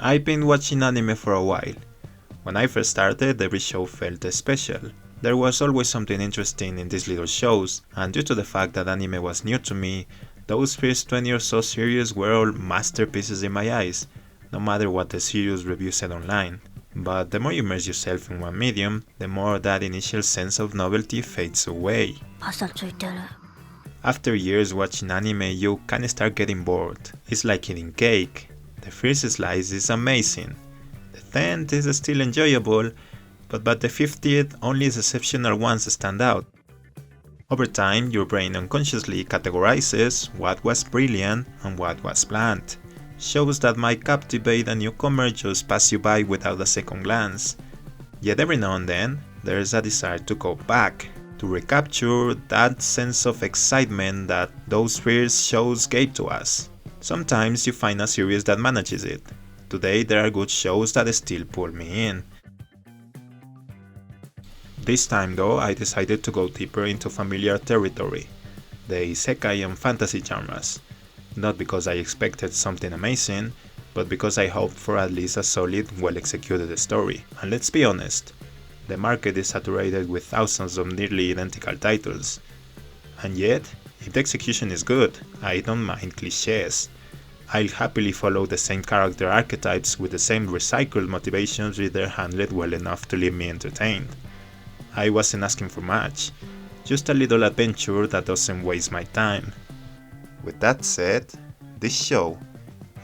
I've been watching anime for a while. When I first started, every show felt special. There was always something interesting in these little shows, and due to the fact that anime was new to me, those first 20 or so series were all masterpieces in my eyes, no matter what the serious reviews said online. But the more you immerse yourself in one medium, the more that initial sense of novelty fades away. After years watching anime, you can start getting bored. It's like eating cake. The first slice is amazing. The 10th is still enjoyable, but by the 50th, only the exceptional ones stand out. Over time, your brain unconsciously categorizes what was brilliant and what was bland. Shows that might captivate a newcomer just pass you by without a second glance. Yet every now and then, there's a desire to go back, to recapture that sense of excitement that those first shows gave to us. Sometimes you find a series that manages it. Today there are good shows that still pull me in. This time though, I decided to go deeper into familiar territory, the isekai and fantasy genres. Not because I expected something amazing, but because I hoped for at least a solid, well-executed story. And let's be honest, the market is saturated with thousands of nearly identical titles. And yet, if the execution is good, I don't mind cliches. I'll happily follow the same character archetypes with the same recycled motivations if they're handled well enough to leave me entertained. I wasn't asking for much, just a little adventure that doesn't waste my time. With that said, this show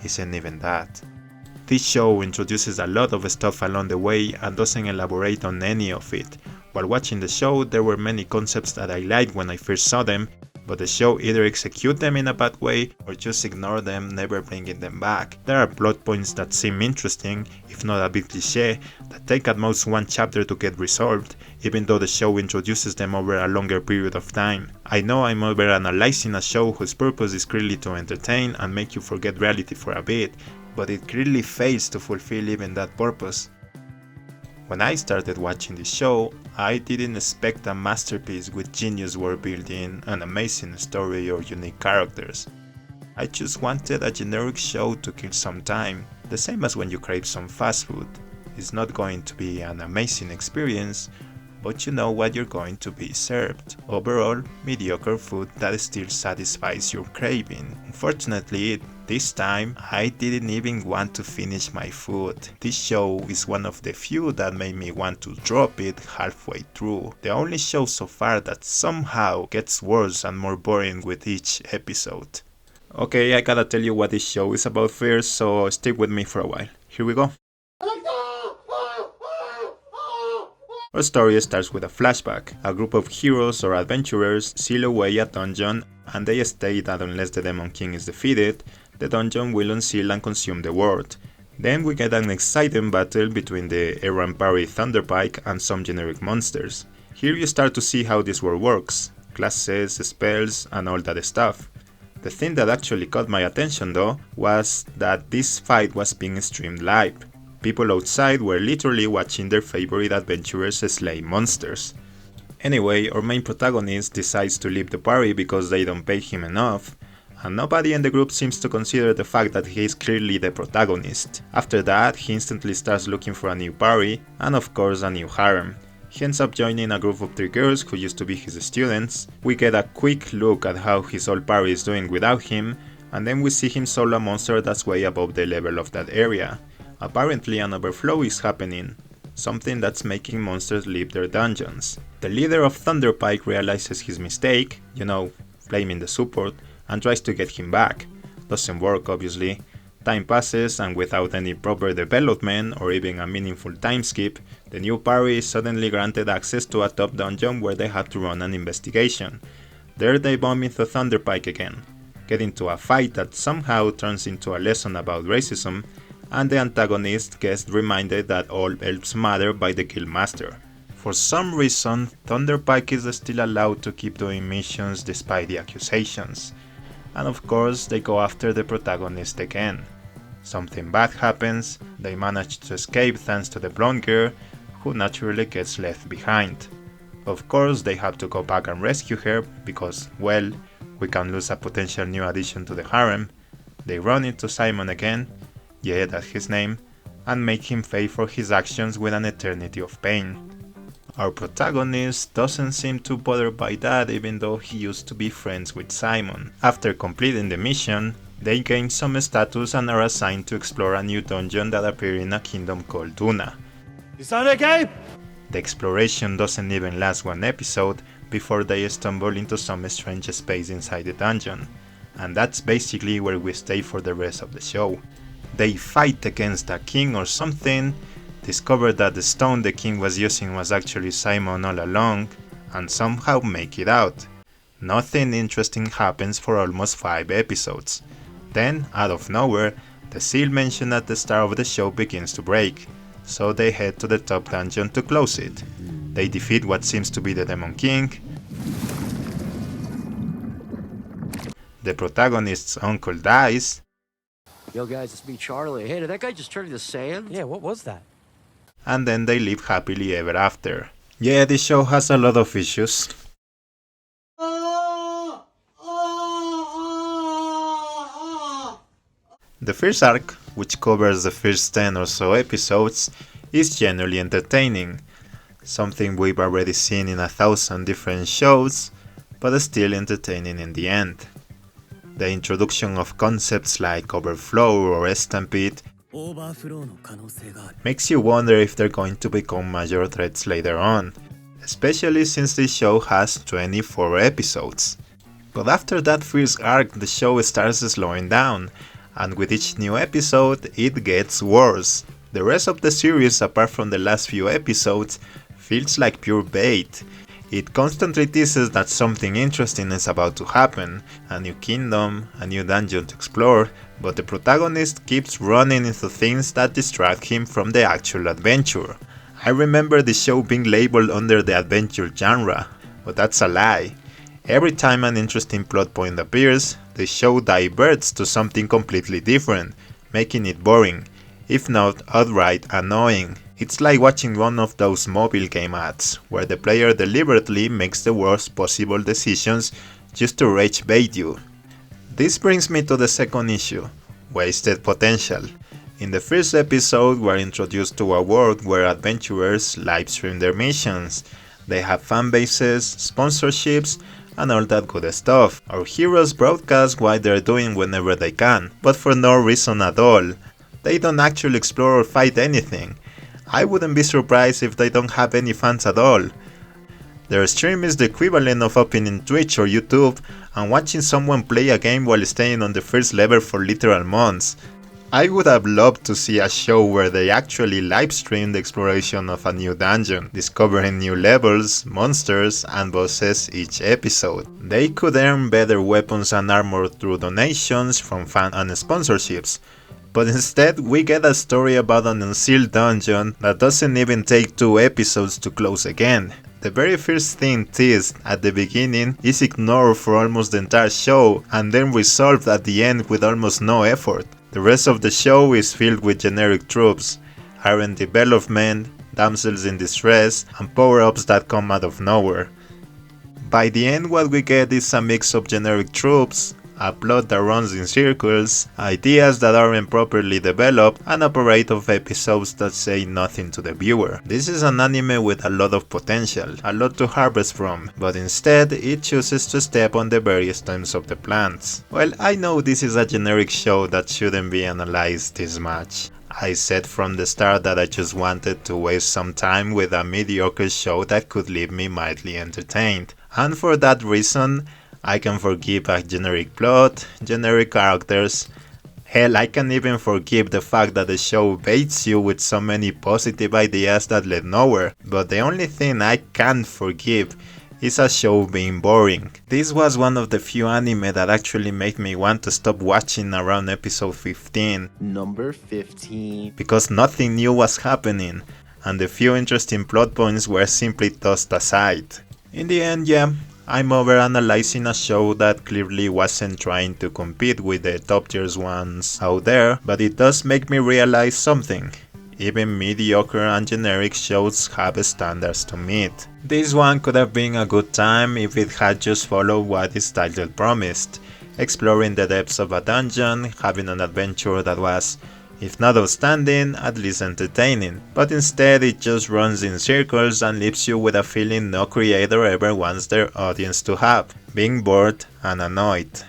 isn't even that. This show introduces a lot of stuff along the way and doesn't elaborate on any of it. While watching the show, there were many concepts that I liked when I first saw them, but the show either execute them in a bad way or just ignore them, never bringing them back. There are plot points that seem interesting, if not a bit cliché, that take at most one chapter to get resolved, even though the show introduces them over a longer period of time. I know I'm overanalyzing a show whose purpose is clearly to entertain and make you forget reality for a bit, but it clearly fails to fulfill even that purpose. When I started watching this show, I didn't expect a masterpiece with genius world building, an amazing story or unique characters. I just wanted a generic show to kill some time, the same as when you crave some fast food. It's not going to be an amazing experience, but you know what you're going to be served. Overall, mediocre food that still satisfies your craving. Unfortunately, this time, I didn't even want to finish my food. This show is one of the few that made me want to drop it halfway through. The only show so far that somehow gets worse and more boring with each episode. Okay, I gotta tell you what this show is about first, so stick with me for a while. Here we go. Our story starts with a flashback. A group of heroes or adventurers seal away a dungeon, and they state that unless the Demon King is defeated, the dungeon will unseal and consume the world. Then we get an exciting battle between the errant parry Thunderpike and some generic monsters. Here you start to see how this world works, classes, spells, and all that stuff. The thing that actually caught my attention though was that this fight was being streamed live. People outside were literally watching their favorite adventurers slay monsters. Anyway, our main protagonist decides to leave the party because they don't pay him enough, and nobody in the group seems to consider the fact that he is clearly the protagonist. After that, he instantly starts looking for a new party, and of course a new harem. He ends up joining a group of 3 girls who used to be his students. We get a quick look at how his old party is doing without him, and then we see him solo a monster that's way above the level of that area. Apparently an overflow is happening, something that's making monsters leave their dungeons. The leader of Thunderpike realizes his mistake, blaming the support, and tries to get him back. Doesn't work obviously. Time passes, and without any proper development or even a meaningful time skip, the new party is suddenly granted access to a top dungeon where they have to run an investigation. There they bump into Thunderpike again, get into a fight that somehow turns into a lesson about racism, and the antagonist gets reminded that all elves matter by the guildmaster. For some reason, Thunderpike is still allowed to keep doing missions despite the accusations. And of course, they go after the protagonist again. Something bad happens, they manage to escape thanks to the blonde girl, who naturally gets left behind. Of course, they have to go back and rescue her because, well, we can lose a potential new addition to the harem. They run into Simon again. yeah, that's his name, and make him pay for his actions with an eternity of pain. Our protagonist doesn't seem too bothered by that, even though he used to be friends with Simon. After completing the mission, they gain some status and are assigned to explore a new dungeon that appears in a kingdom called Duna. The exploration doesn't even last one episode before they stumble into some strange space inside the dungeon, and that's basically where we stay for the rest of the show. They fight against a king or something, discover that the stone the king was using was actually Simon all along, and somehow make it out. Nothing interesting happens for almost 5 episodes. Then, out of nowhere, the seal mentioned at the start of the show begins to break, so they head to the top dungeon to close it. They defeat what seems to be the Demon King. The protagonist's uncle dies. Yo guys, it's me, Charlie. Hey, did that guy just turn into sand? Yeah, what was that? And then they live happily ever after. Yeah, this show has a lot of issues. The first arc, which covers the first 10 or so episodes, is genuinely entertaining. Something we've already seen in 1,000 different shows, but still entertaining in the end. The introduction of concepts like overflow or stampede makes you wonder if they're going to become major threats later on, especially since the show has 24 episodes. But after that first arc, the show starts slowing down, and with each new episode, it gets worse. The rest of the series, apart from the last few episodes, feels like pure bait. It constantly teases that something interesting is about to happen, a new kingdom, a new dungeon to explore, but the protagonist keeps running into things that distract him from the actual adventure. I remember the show being labeled under the adventure genre, but that's a lie. Every time an interesting plot point appears, the show diverts to something completely different, making it boring, if not outright annoying. It's like watching one of those mobile game ads, where the player deliberately makes the worst possible decisions just to rage bait you. This brings me to the second issue, wasted potential. In the first episode, we're introduced to a world where adventurers livestream their missions. They have fanbases, sponsorships, and all that good stuff. Our heroes broadcast what they're doing whenever they can, but for no reason at all. They don't actually explore or fight anything. I wouldn't be surprised if they don't have any fans at all. Their stream is the equivalent of opening Twitch or YouTube and watching someone play a game while staying on the first level for literal months. I would have loved to see a show where they actually livestream the exploration of a new dungeon, discovering new levels, monsters, and bosses each episode. They could earn better weapons and armor through donations from fans and sponsorships. But instead, we get a story about an unsealed dungeon that doesn't even take 2 episodes to close again. The very first thing teased at the beginning is ignored for almost the entire show and then resolved at the end with almost no effort. The rest of the show is filled with generic tropes, harem development, damsels in distress, and power-ups that come out of nowhere. By the end, what we get is a mix of generic tropes, a plot that runs in circles, ideas that aren't properly developed, and a parade of episodes that say nothing to the viewer. This is an anime with a lot of potential, a lot to harvest from, but instead it chooses to step on the very stems of the plants. Well, I know this is a generic show that shouldn't be analyzed this much. I said from the start that I just wanted to waste some time with a mediocre show that could leave me mildly entertained, and for that reason, I can forgive a generic plot, generic characters. Hell, I can even forgive the fact that the show baits you with so many positive ideas that lead nowhere. But the only thing I can't forgive is a show being boring. This was one of the few anime that actually made me want to stop watching around episode 15. Number 15. Because nothing new was happening, and the few interesting plot points were simply tossed aside. In the end, yeah, I'm overanalyzing a show that clearly wasn't trying to compete with the top tier ones out there, but it does make me realize something. Even mediocre and generic shows have standards to meet. This one could have been a good time if it had just followed what its title promised, exploring the depths of a dungeon, having an adventure that was If not outstanding, at least entertaining, but instead it just runs in circles and leaves you with a feeling no creator ever wants their audience to have, being bored and annoyed.